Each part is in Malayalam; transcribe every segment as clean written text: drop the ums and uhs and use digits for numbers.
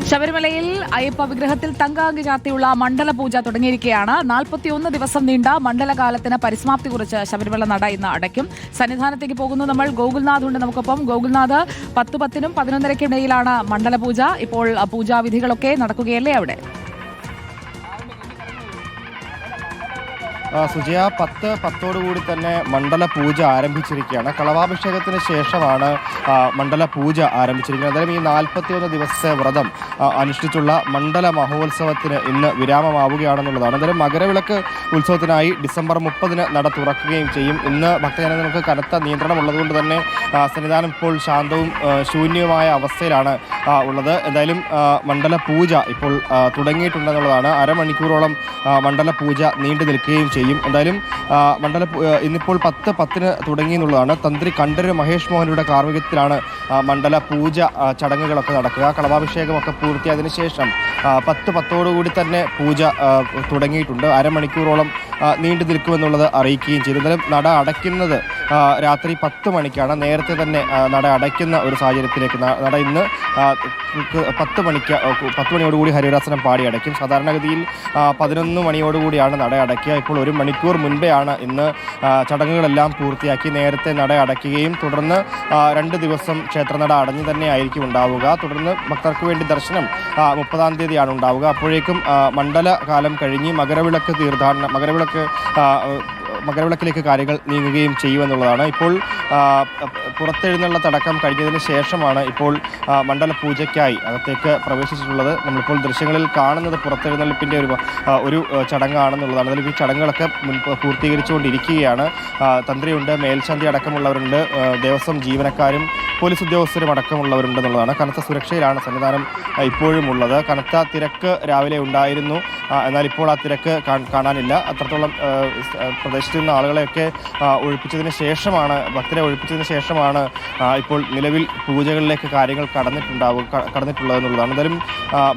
ശബരിമലയിൽ അയ്യപ്പ വിഗ്രഹത്തിൽ തങ്കാങ്കി ചാർത്തിയുള്ള മണ്ഡല പൂജ തുടങ്ങിയിരിക്കുകയാണ്. 41 ദിവസം നീണ്ട മണ്ഡലകാലത്തിന് പരിസമാപ്തി കുറിച്ച് ശബരിമല നട ഇന്ന് അടയ്ക്കും. സന്നിധാനത്തേക്ക് പോകുന്നു നമ്മൾ. ഗോകുൽനാഥ് ഉണ്ട് നമുക്കൊപ്പം. ഗോകുൽനാഥ്, 10:10 11:30 ഇടയിലാണ് മണ്ഡല പൂജ. ഇപ്പോൾ പൂജാവിധികളൊക്കെ നടക്കുകയല്ലേ അവിടെ? സുജയ, 10:10 തന്നെ മണ്ഡല പൂജ ആരംഭിച്ചിരിക്കുകയാണ്. കളഭാഭിഷേകത്തിന് ശേഷമാണ് മണ്ഡല പൂജ ആരംഭിച്ചിരിക്കുന്നത്. അതായത് ഈ 41 ദിവസത്തെ വ്രതം അനുഷ്ഠിച്ചുള്ള മണ്ഡല മഹോത്സവത്തിന് ഇന്ന് വിരാമമാവുകയാണെന്നുള്ളതാണ്. എന്തായാലും മകരവിളക്ക് ഉത്സവത്തിനായി ഡിസംബർ 30 നട തുറക്കുകയും ചെയ്യും. ഇന്ന് ഭക്തജനങ്ങൾക്ക് കനത്ത നിയന്ത്രണമുള്ളതുകൊണ്ട് തന്നെ സന്നിധാനം ഇപ്പോൾ ശാന്തവും ശൂന്യവുമായ അവസ്ഥയിലാണ് ഉള്ളത്. എന്തായാലും മണ്ഡല പൂജ ഇപ്പോൾ തുടങ്ങിയിട്ടുണ്ടെന്നുള്ളതാണ്. അരമണിക്കൂറോളം മണ്ഡല പൂജ നീണ്ടു നിൽക്കുകയും ചെയ്യും. എന്തായാലും ഇന്നിപ്പോൾ 10:10 തുടങ്ങി എന്നുള്ളതാണ്. തന്ത്രി കണ്ഠര് മഹേഷ് മോഹനയുടെ കാർമ്മികത്തിലാണ് മണ്ഡല പൂജ ചടങ്ങുകളൊക്കെ നടക്കുക. കളഭാഭിഷേകമൊക്കെ പൂർത്തിയായതിനു ശേഷം 10:10 തന്നെ പൂജ തുടങ്ങിയിട്ടുണ്ട്. അരമണിക്കൂറോളം നീണ്ടു നിൽക്കുമെന്നുള്ളത് അറിയിക്കുകയും ചെയ്തു. എന്തായാലും നട അടയ്ക്കുന്നത് രാത്രി 10 മണിക്കാണ്. നേരത്തെ തന്നെ നട അടയ്ക്കുന്ന ഒരു സാഹചര്യത്തിലേക്ക് നട ഇന്ന് 10 മണിയോടുകൂടി ഹരിവരാസനം പാടി അടയ്ക്കും. സാധാരണഗതിയിൽ 11 മണിയോടുകൂടിയാണ് നട അടയ്ക്കുക. ഇപ്പോൾ 1 മണിക്കൂർ മുൻപെയാണ് ഇന്ന് ചടങ്ങുകളെല്ലാം പൂർത്തിയാക്കി നേരത്തെ നട അടയ്ക്കുകയും തുടർന്ന് 2 ദിവസം ക്ഷേത്രനട അടഞ്ഞു തന്നെ ആയിരിക്കും ഉണ്ടാവുക. തുടർന്ന് ഭക്തർക്ക് വേണ്ടി ദർശനം 30-ാം തീയതിയാണ് ഉണ്ടാവുക. അപ്പോഴേക്കും മണ്ഡലകാലം കഴിഞ്ഞ് മകരവിളക്കിലേക്ക് കാര്യങ്ങൾ നീങ്ങുകയും ചെയ്യുമെന്നുള്ളതാണ്. ഇപ്പോൾ പുറത്തെഴുന്നള്ളത്തടക്കം കഴിഞ്ഞതിന് ശേഷമാണ് ഇപ്പോൾ മണ്ഡല പൂജയ്ക്കായി അകത്തേക്ക് പ്രവേശിച്ചിട്ടുള്ളത്. നമ്മളിപ്പോൾ ദൃശ്യങ്ങളിൽ കാണുന്നത് പുറത്തെഴുന്നള്ളിപ്പിൻ്റെ ഒരു ചടങ്ങാണെന്നുള്ളതാണ്. അതിൽ ഈ ചടങ്ങുകളൊക്കെ പൂർത്തീകരിച്ചുകൊണ്ടിരിക്കുകയാണ്. തന്ത്രിയുണ്ട്, മേൽശാന്തി അടക്കമുള്ളവരുണ്ട്, ദേവസ്വം ജീവനക്കാരും പോലീസ് ഉദ്യോഗസ്ഥരും അടക്കമുള്ളവരുണ്ടെന്നുള്ളതാണ്. കനത്ത സുരക്ഷയിലാണ് സന്നിധാനം ഇപ്പോഴും ഉള്ളത്. കനത്ത തിരക്ക് രാവിലെ ഉണ്ടായിരുന്നു. എന്നാൽ ഇപ്പോൾ ആ തിരക്ക് കാണാനില്ല. അത്രത്തോളം പ്രദേശത്ത് നിന്ന് ആളുകളെയൊക്കെ ഭക്തരെ ഒഴിപ്പിച്ചതിന് ശേഷമാണ് ഇപ്പോൾ നിലവിൽ പൂജകളിലേക്ക് കാര്യങ്ങൾ കടന്നിട്ടുള്ളതെന്നുള്ളതാണ്. എന്തായാലും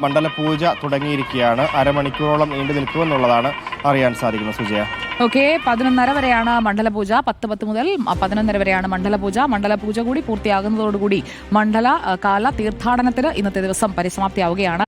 മണ്ഡല പൂജ തുടങ്ങിയിരിക്കുകയാണ്. അരമണിക്കൂറോളം നീണ്ടു നിൽക്കുമെന്നുള്ളതാണ് അറിയാൻ സാധിക്കുന്നത്. സുജയ, ഓക്കെ, 11:30 വരെയാണ് മണ്ഡല പൂജ. 10:10 മുതൽ 11:30 വരെയാണ് മണ്ഡല പൂജ. മണ്ഡല പൂജ കൂടി പൂർത്തിയാകുന്നതോടുകൂടി മണ്ഡല കാല തീർത്ഥാടനത്തിന് ഇന്നത്തെ ദിവസം പരിസമാപ്തിയാവുകയാണ്.